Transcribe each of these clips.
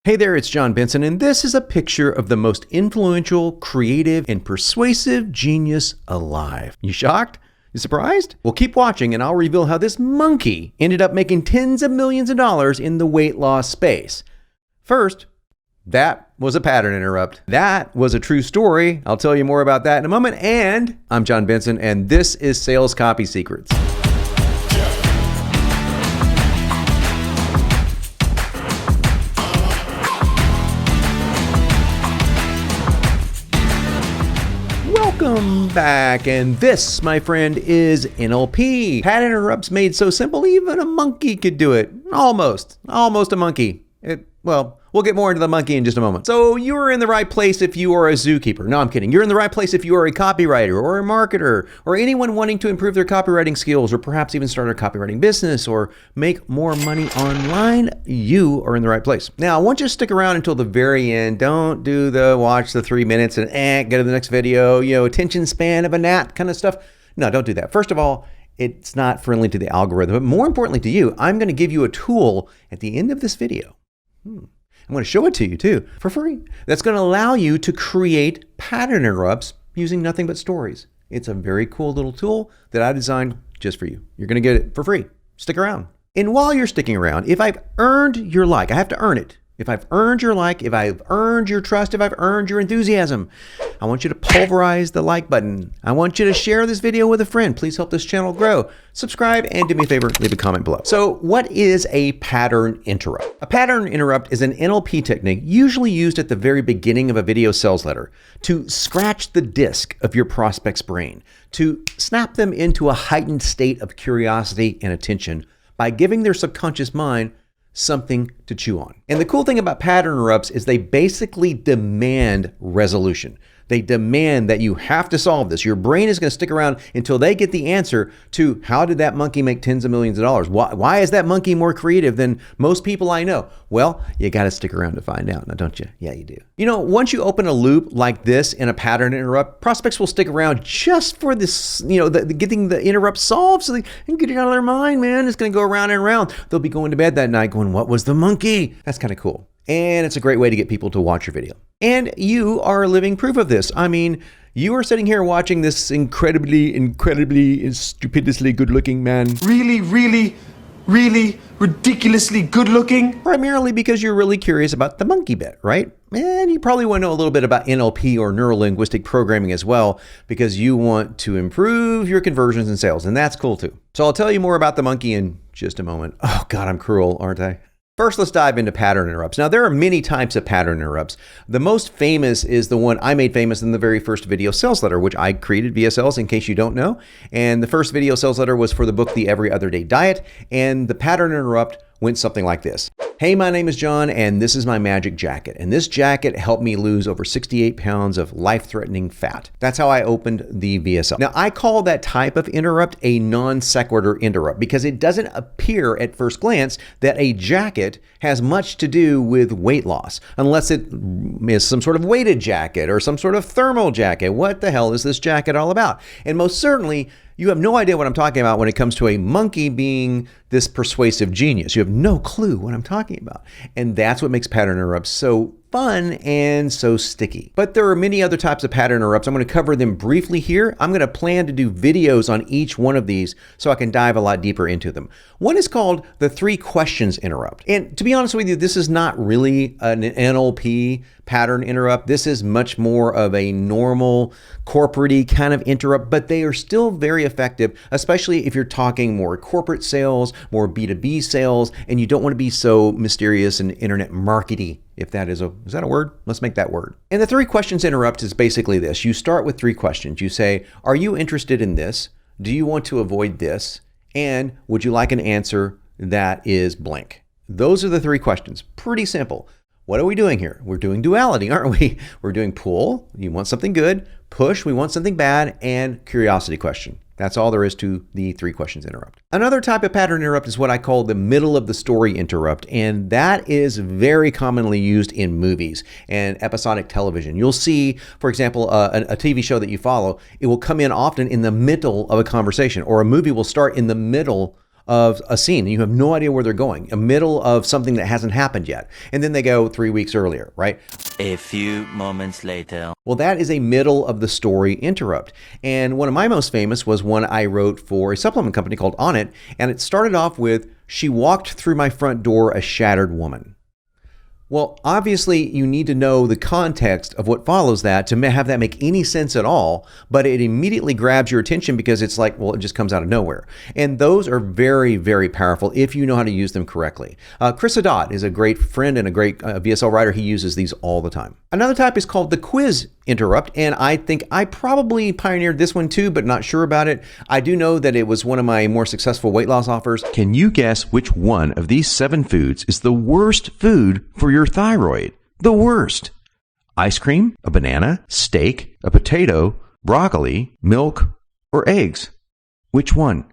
Hey there, it's John Benson, and this is a picture of the most influential, creative, and persuasive genius alive. You shocked? You surprised? Well, keep watching and I'll reveal how this monkey ended up making tens of millions of dollars in the weight loss space. First, that was a pattern interrupt. That was a true story. I'll tell you more about that in a moment. And I'm John Benson, and this is Sales Copy Secrets. Welcome back, and this, my friend, is NLP. Pattern interrupts made so simple, even a monkey could do it. Almost a monkey. Well, we'll get more into the monkey in just a moment. So you're in the right place if you are a zookeeper. No, I'm kidding. You're in the right place if you are a copywriter or a marketer or anyone wanting to improve their copywriting skills or perhaps even start a copywriting business or make more money online. You are in the right place. Now, I want you to stick around until the very end. Don't do the watch the 3 minutes and go to the next video, attention span of a gnat kind of stuff. No, don't do that. First of all, it's not friendly to the algorithm, but more importantly to you, I'm going to give you a tool at the end of this video. I'm going to show it to you too, for free. That's going to allow you to create pattern interrupts using nothing but stories. It's a very cool little tool that I designed just for you. You're going to get it for free. Stick around. And while you're sticking around, if I've earned your like, I have to earn it. If I've earned your like, if I've earned your trust, if I've earned your enthusiasm, I want you to pulverize the like button. I want you to share this video with a friend. Please help this channel grow. Subscribe and do me a favor, leave a comment below. So what is a pattern interrupt? A pattern interrupt is an NLP technique usually used at the very beginning of a video sales letter to scratch the disc of your prospect's brain, to snap them into a heightened state of curiosity and attention by giving their subconscious mind something to chew on. And the cool thing about pattern interrupts is they basically demand resolution. They demand that you have to solve this. Your brain is going to stick around until they get the answer to how did that monkey make tens of millions of dollars? Why is that monkey more creative than most people I know? Well, you got to stick around to find out, now don't you? Yeah, you do. Once you open a loop like this in a pattern interrupt, prospects will stick around just for this, getting the interrupt solved so they can get it out of their mind, man. It's going to go around and around. They'll be going to bed that night going, what was the monkey? That's kind of cool. And it's a great way to get people to watch your video. And you are living proof of this. I mean, you are sitting here watching this incredibly, stupidously good-looking man. Really ridiculously good-looking. Primarily because you're really curious about the monkey bit, right? And you probably want to know a little bit about NLP or neuro-linguistic programming as well, because you want to improve your conversions and sales, and that's cool too. So I'll tell you more about the monkey in just a moment. Oh God, I'm cruel, aren't I? First, let's dive into pattern interrupts. Now, there are many types of pattern interrupts. The most famous is the one I made famous in the very first video sales letter, which I created via sales, in case you don't know. And the first video sales letter was for the book, The Every Other Day Diet. And the pattern interrupt went something like this. Hey, my name is John, and this is my magic jacket. And this jacket helped me lose over 68 pounds of life-threatening fat. That's how I opened the VSL. Now, I call that type of interrupt a non sequitur interrupt because it doesn't appear at first glance that a jacket has much to do with weight loss, unless it is some sort of weighted jacket or some sort of thermal jacket. What the hell is this jacket all about? And most certainly, you have no idea what I'm talking about when it comes to a monkey being this persuasive genius. You have no clue what I'm talking about. And that's what makes pattern interrupts so fun and so sticky. But there are many other types of pattern interrupts. I'm going to cover them briefly here. I'm going to plan to do videos on each one of these so I can dive a lot deeper into them. One is called the 3 questions interrupt. And to be honest with you, this is not really an NLP pattern interrupt. This is much more of a normal corporate-y kind of interrupt, but they are still very effective, especially if you're talking more corporate sales, more B2B sales, and you don't want to be so mysterious and internet markety. If that is that a word? Let's make that word. And the 3 questions interrupt is basically this. You start with 3 questions. You say, are you interested in this? Do you want to avoid this? And would you like an answer that is blank? Those are the 3 questions. Pretty simple. What are we doing here? We're doing duality, aren't we? We're doing pull, you want something good, push, we want something bad, and curiosity question. That's all there is to the 3 questions interrupt. Another type of pattern interrupt is what I call the middle of the story interrupt, and that is very commonly used in movies and episodic television. You'll see, for example, a TV show that you follow, it will come in often in the middle of a conversation, or a movie will start in the middle of a scene and you have no idea where they're going, a middle of something that hasn't happened yet. And then they go 3 weeks earlier, right? A few moments later. Well, that is a middle of the story interrupt. And one of my most famous was one I wrote for a supplement company called On It. And it started off with, "She walked through my front door a shattered woman." Well, obviously, you need to know the context of what follows that to have that make any sense at all, but it immediately grabs your attention because it's like, well, it just comes out of nowhere. And those are very, very powerful if you know how to use them correctly. Chris Adot is a great friend and a great VSL writer. He uses these all the time. Another type is called the quiz interrupt, and I think I probably pioneered this one too, but not sure about it. I do know that it was one of my more successful weight loss offers. Can you guess which one of these 7 foods is the worst food for your thyroid? The worst. Ice cream, a banana, steak, a potato, broccoli, milk, or eggs? Which one?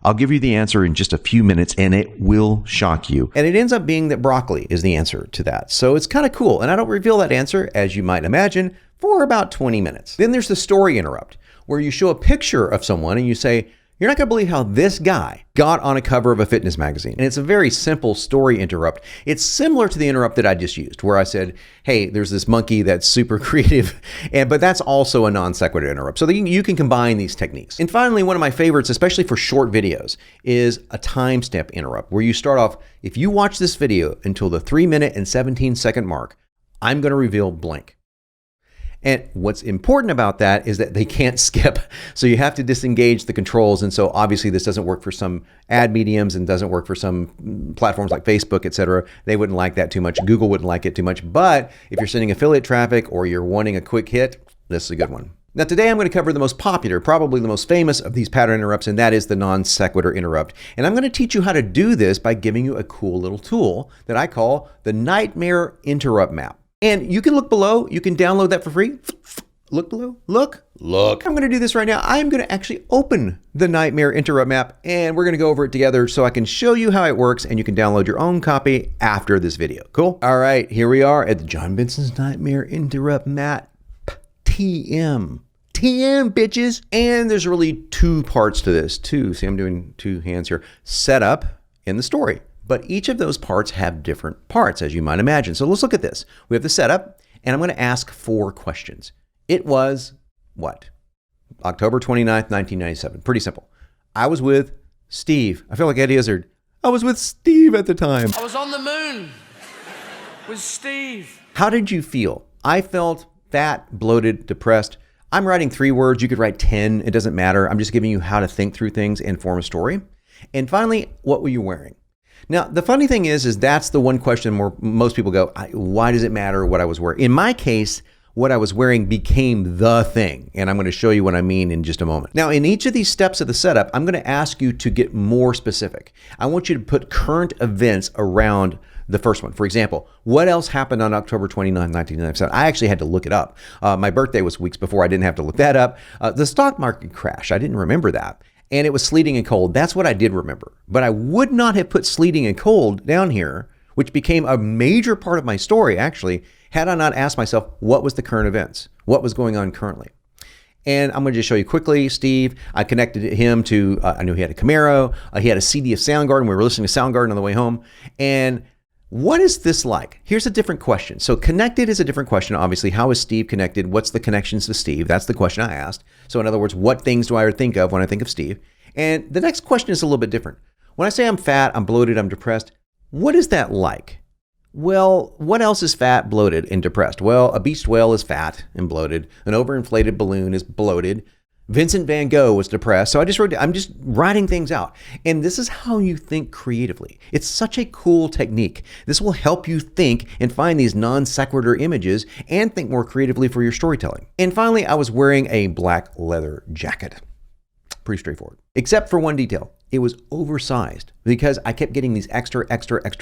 I'll give you the answer in just a few minutes and it will shock you. And it ends up being that broccoli is the answer to that. So it's kind of cool. And I don't reveal that answer, as you might imagine, for about 20 minutes. Then there's the story interrupt, where you show a picture of someone and you say, "You're not going to believe how this guy got on a cover of a fitness magazine." And it's a very simple story interrupt. It's similar to the interrupt that I just used, where I said, "Hey, there's this monkey that's super creative," but that's also a non sequitur interrupt. So you can combine these techniques. And finally, one of my favorites, especially for short videos, is a timestamp interrupt, where you start off, "If you watch this video until the 3-minute and 17-second mark, I'm going to reveal blank." And what's important about that is that they can't skip. So you have to disengage the controls. And so obviously this doesn't work for some ad mediums and doesn't work for some platforms like Facebook, et cetera. They wouldn't like that too much. Google wouldn't like it too much. But if you're sending affiliate traffic or you're wanting a quick hit, this is a good one. Now today I'm going to cover the most popular, probably the most famous of these pattern interrupts, and that is the non sequitur interrupt. And I'm going to teach you how to do this by giving you a cool little tool that I call the Nightmare Interrupt Map. And you can look below. You can download that for free. Look below. Look. I'm going to do this right now. I'm going to actually open the Nightmare Interrupt Map, and we're going to go over it together so I can show you how it works, and you can download your own copy after this video. Cool? All right, here we are at the John Benson's Nightmare Interrupt Map. TM, bitches. And there's really 2 parts to this, too. See, I'm doing 2 hands here. Setup and the story. But each of those parts have different parts, as you might imagine. So let's look at this. We have the setup, and I'm going to ask 4 questions. It was what? October 29th, 1997. Pretty simple. I was with Steve. I feel like Eddie Izzard. I was with Steve at the time. I was on the moon with Steve. How did you feel? I felt fat, bloated, depressed. I'm writing 3 words. You could write 10. It doesn't matter. I'm just giving you how to think through things and form a story. And finally, what were you wearing? Now, the funny thing is that's the one question where most people go, why does it matter what I was wearing? In my case, what I was wearing became the thing. And I'm going to show you what I mean in just a moment. Now, in each of these steps of the setup, I'm going to ask you to get more specific. I want you to put current events around the first one. For example, what else happened on October 29, 1997? I actually had to look it up. My birthday was weeks before. I didn't have to look that up. The stock market crash. I didn't remember that. And it was sleeting and cold. That's what I did remember. But I would not have put sleeting and cold down here, which became a major part of my story, actually, had I not asked myself, what was the current events? What was going on currently? And I'm going to just show you quickly, Steve. I connected him to, I knew he had a Camaro. He had a CD of Soundgarden. We were listening to Soundgarden on the way home. And what is this like? Here's a different question. So connected is a different question, obviously. How is Steve connected? What's the connections to Steve? That's the question I asked. So in other words, what things do I think of when I think of Steve? And the next question is a little bit different. When I say I'm fat, I'm bloated, I'm depressed, what is that like? Well, what else is fat, bloated, and depressed? Well, a beached whale is fat and bloated. An overinflated balloon is bloated. Vincent van Gogh was depressed. So I'm just writing things out. And this is how you think creatively. It's such a cool technique. This will help you think and find these non sequitur images and think more creatively for your storytelling. And finally, I was wearing a black leather jacket. Pretty straightforward. Except for one detail. It was oversized because I kept getting these extra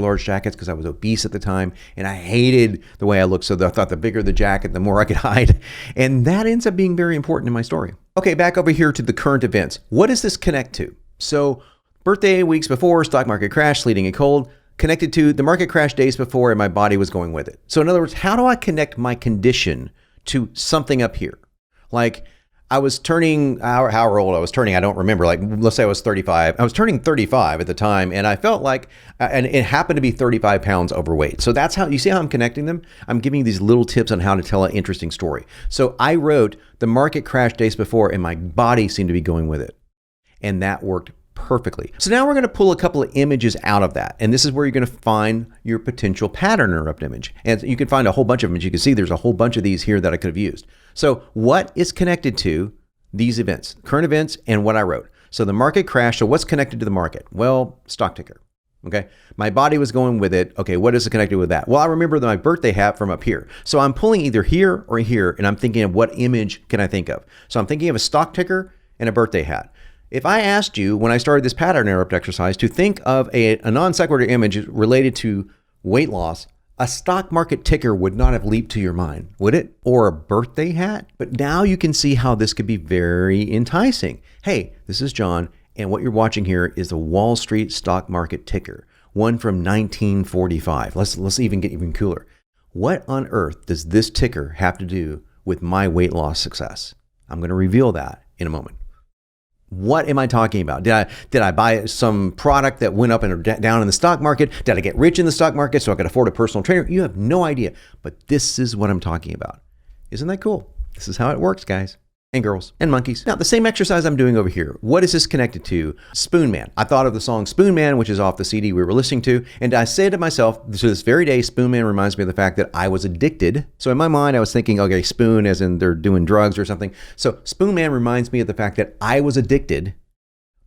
large jackets because I was obese at the time and I hated the way I looked. So I thought the bigger the jacket, the more I could hide. And that ends up being very important in my story. Okay, back over here to the current events. What does this connect to? So birthday weeks before, stock market crash, sleeting and cold, connected to the market crash days before and my body was going with it. So in other words, how do I connect my condition to something up here? Like I was turning, however old I was turning, I don't remember. Like, let's say I was 35. I was turning 35 at the time, and I felt like, and it happened to be 35 pounds overweight. So that's how, you see how I'm connecting them? I'm giving you these little tips on how to tell an interesting story. So I wrote, the market crashed days before, and my body seemed to be going with it. And that worked perfectly. So now we're going to pull a couple of images out of that. And this is where you're going to find your potential pattern interrupt image. And you can find a whole bunch of them. As you can see, there's a whole bunch of these here that I could have used. So what is connected to these events, current events, and what I wrote? So the market crashed. So what's connected to the market? Well, stock ticker. Okay. My body was going with it. Okay. What is connected with that? Well, I remember my birthday hat from up here. So I'm pulling either here or here, and I'm thinking of what image can I think of? So I'm thinking of a stock ticker and a birthday hat. If I asked you when I started this pattern interrupt exercise to think of a non sequitur image related to weight loss, a stock market ticker would not have leaped to your mind, would it? Or a birthday hat? But now you can see how this could be very enticing. Hey, this is John, and what you're watching here is the Wall Street stock market ticker, one from 1945. Let's even get even cooler. What on earth does this ticker have to do with my weight loss success? I'm going to reveal that in a moment. What am I talking about? Did I buy some product that went up and down in the stock market? Did I get rich in the stock market so I could afford a personal trainer? You have no idea, but this is what I'm talking about. Isn't that cool? This is how it works, guys and girls and monkeys. Now, the same exercise I'm doing over here. What is this connected to? Spoon Man. I thought of the song Spoon Man, which is off the CD we were listening to. And I said to myself, to this very day, Spoon Man reminds me of the fact that I was addicted. So in my mind, I was thinking, okay, spoon as in they're doing drugs or something. So Spoon Man reminds me of the fact that I was addicted,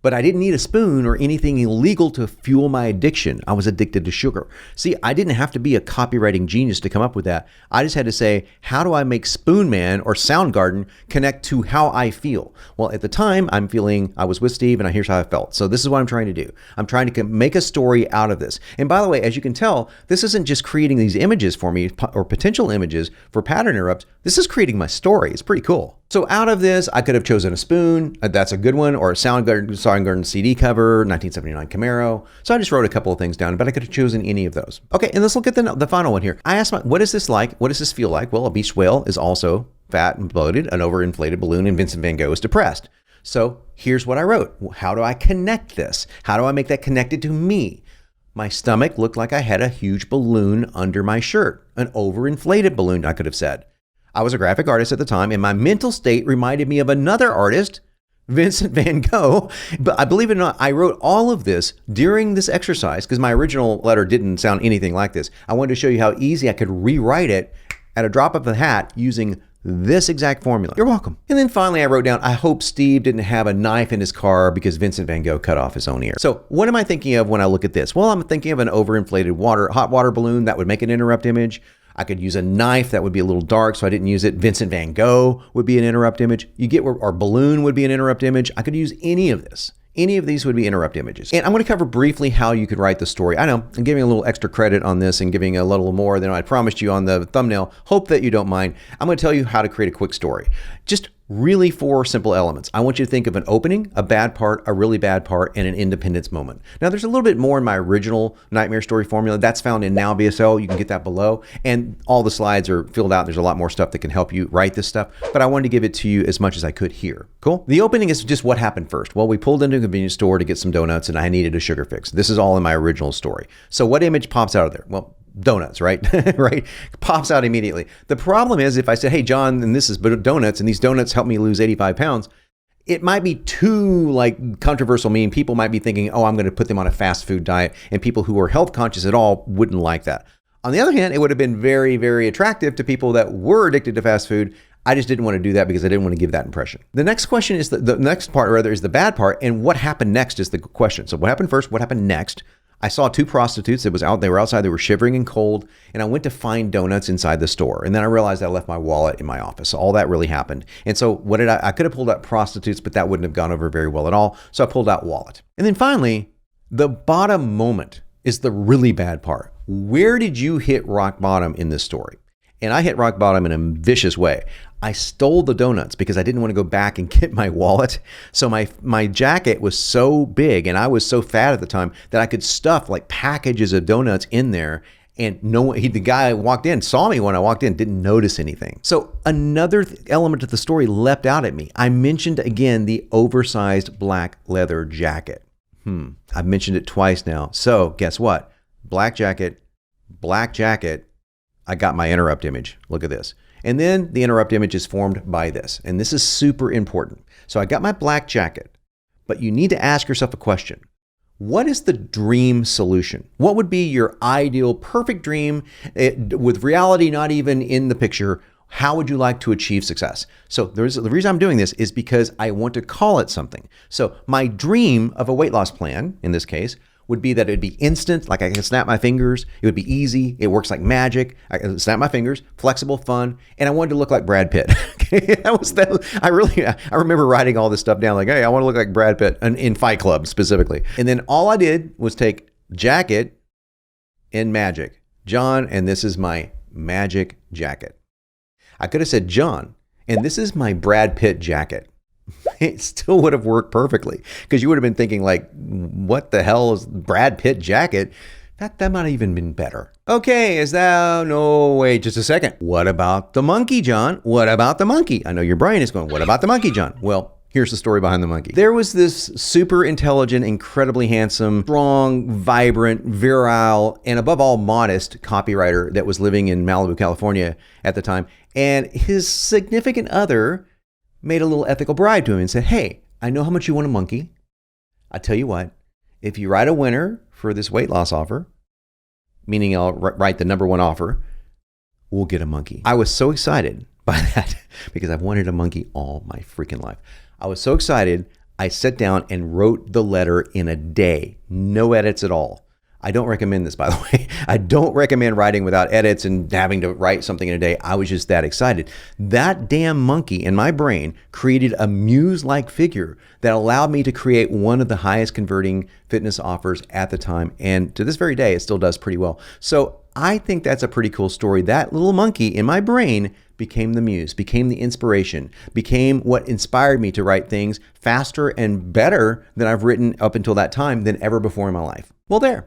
but I didn't need a spoon or anything illegal to fuel my addiction. I was addicted to sugar. See, I didn't have to be a copywriting genius to come up with that. I just had to say, how do I make Spoon Man or Soundgarden connect to how I feel? Well, at the time, I was with Steve, and here's how I felt. So this is what I'm trying to do. I'm trying to make a story out of this. And by the way, as you can tell, this isn't just creating these images for me or potential images for pattern interrupts. This is creating my story. It's pretty cool. So out of this, I could have chosen a spoon. That's a good one. Or a Soundgarden CD cover, 1979 Camaro. So I just wrote a couple of things down, but I could have chosen any of those. Okay, and let's look at the final one here. I asked what is this like? What does this feel like? Well, a beached whale is also fat and bloated, an overinflated balloon, and Vincent van Gogh is depressed. So here's what I wrote. How do I connect this? How do I make that connected to me? My stomach looked like I had a huge balloon under my shirt, an overinflated balloon, I could have said. I was a graphic artist at the time, and my mental state reminded me of another artist, Vincent van Gogh. But I believe it or not, I wrote all of this during this exercise because my original letter didn't sound anything like this. I wanted to show you how easy I could rewrite it at a drop of a hat using this exact formula. You're welcome. And then finally, I wrote down, I hope Steve didn't have a knife in his car because Vincent van Gogh cut off his own ear. So what am I thinking of when I look at this? Well, I'm thinking of an overinflated hot water balloon that would make an interrupt image. I could use a knife that would be a little dark, so I didn't use it. Vincent van Gogh would be an interrupt image. You get where our balloon would be an interrupt image. I could use any of this. Any of these would be interrupt images. And I'm going to cover briefly how you could write the story. I know I'm giving a little extra credit on this and giving a little more than I promised you on the thumbnail. Hope that you don't mind. I'm going to tell you how to create a quick story. Just really 4 simple elements. I want you to think of an opening, a bad part, a really bad part, and an independence moment. Now, there's a little bit more in my original Nightmare Story formula. That's found in Now BSL. You can get that below. And all the slides are filled out. There's a lot more stuff that can help you write this stuff. But I wanted to give it to you as much as I could here. Cool? The opening is just what happened first. Well, we pulled into a convenience store to get some donuts, and I needed a sugar fix. This is all in my original story. So what image pops out of there? Well, donuts, right? Right? Pops out immediately. The problem is if I said, hey, John, and this is donuts, and these donuts help me lose 85 pounds, it might be too controversial. Meaning people might be thinking, oh, I'm going to put them on a fast food diet, and people who are health conscious at all wouldn't like that. On the other hand, it would have been very, very attractive to people that were addicted to fast food. I just didn't want to do that because I didn't want to give that impression. The next question is the next part rather is the bad part, and what happened next is the question. So what happened first? What happened next? I saw 2 prostitutes. They were outside. They were shivering and cold. And I went to find donuts inside the store. And then I realized I left my wallet in my office. So all that really happened. And so what did I could have pulled out prostitutes, but that wouldn't have gone over very well at all. So I pulled out wallet. And then finally, the bottom moment is the really bad part. Where did you hit rock bottom in this story? And I hit rock bottom in a vicious way. I stole the donuts because I didn't want to go back and get my wallet. So my jacket was so big and I was so fat at the time that I could stuff packages of donuts in there. And the guy walked in, saw me when I walked in, didn't notice anything. So another element of the story leapt out at me. I mentioned again the oversized black leather jacket. I've mentioned it twice now. So guess what? Black jacket, I got my interrupt image. Look at this. And then the interrupt image is formed by this. And this is super important. So I got my black jacket, but you need to ask yourself a question. What is the dream solution? What would be your ideal, perfect dream with reality not even in the picture? How would you like to achieve success? So the reason I'm doing this is because I want to call it something. So my dream of a weight loss plan, in this case, would be that it'd be instant, like I can snap my fingers. It would be easy. It works like magic. I can snap my fingers, flexible, fun, and I wanted to look like Brad Pitt. I remember writing all this stuff down, like, hey, I want to look like Brad Pitt in Fight Club specifically. And then all I did was take jacket and magic, John, and this is my magic jacket. I could have said John, and this is my Brad Pitt jacket. It still would have worked perfectly because you would have been thinking like, what the hell is Brad Pitt jacket? That might have even been better. Okay, no, wait just a second. What about the monkey, John? What about the monkey? I know your brain is going, what about the monkey, John? Well, here's the story behind the monkey. There was this super intelligent, incredibly handsome, strong, vibrant, virile, and above all modest copywriter that was living in Malibu, California at the time. And his significant other made a little ethical bribe to him and said, hey, I know how much you want a monkey. I tell you what, if you write a winner for this weight loss offer, meaning I'll write the number one offer, we'll get a monkey. I was so excited by that because I've wanted a monkey all my freaking life. I was so excited, I sat down and wrote the letter in a day. No edits at all. I don't recommend this, by the way. I don't recommend writing without edits and having to write something in a day. I was just that excited. That damn monkey in my brain created a muse-like figure that allowed me to create one of the highest converting fitness offers at the time. And to this very day, it still does pretty well. So I think that's a pretty cool story. That little monkey in my brain became the muse, became the inspiration, became what inspired me to write things faster and better than I've written up until that time than ever before in my life. Well, there.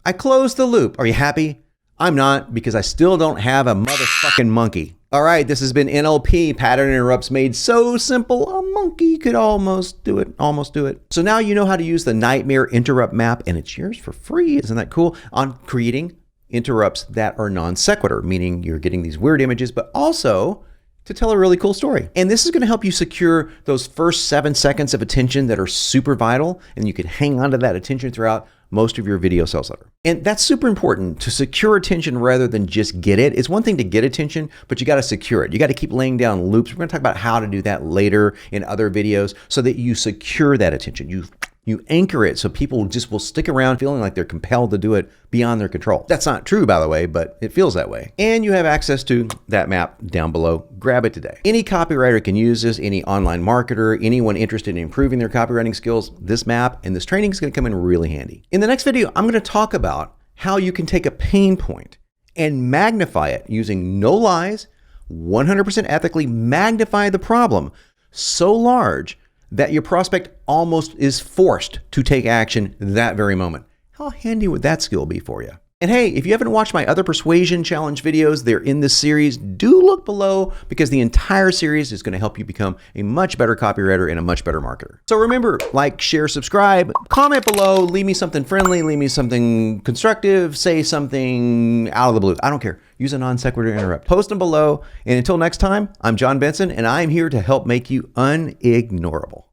I closed the loop. Are you happy? I'm not, because I still don't have a motherfucking monkey. All right, this has been NLP, Pattern Interrupts made so simple, a monkey could almost do it. So now you know how to use the Nightmare Interrupt Map, and it's yours for free. Isn't that cool? On creating interrupts that are non sequitur, meaning you're getting these weird images, but also to tell a really cool story. And this is going to help you secure those first 7 seconds of attention that are super vital, and you can hang on to that attention throughout most of your video sales letter. And that's super important, to secure attention rather than just get it. It's one thing to get attention, but you got to secure it. You got to keep laying down loops. We're going to talk about how to do that later in other videos so that you secure that attention. You anchor it so people just will stick around feeling like they're compelled to do it beyond their control. That's not true, by the way, but it feels that way. And you have access to that map down below. Grab it today. Any copywriter can use this, any online marketer, anyone interested in improving their copywriting skills. This map and this training is going to come in really handy. In the next video, I'm going to talk about how you can take a pain point and magnify it using no lies, 100% ethically magnify the problem so large that your prospect almost is forced to take action that very moment. How handy would that skill be for you? And hey, if you haven't watched my other persuasion challenge videos, they're in this series. Do look below because the entire series is going to help you become a much better copywriter and a much better marketer. So remember, like, share, subscribe, comment below, leave me something friendly, leave me something constructive, say something out of the blue. I don't care. Use a non sequitur interrupt. Post them below. And until next time, I'm John Benson, and I'm here to help make you unignorable.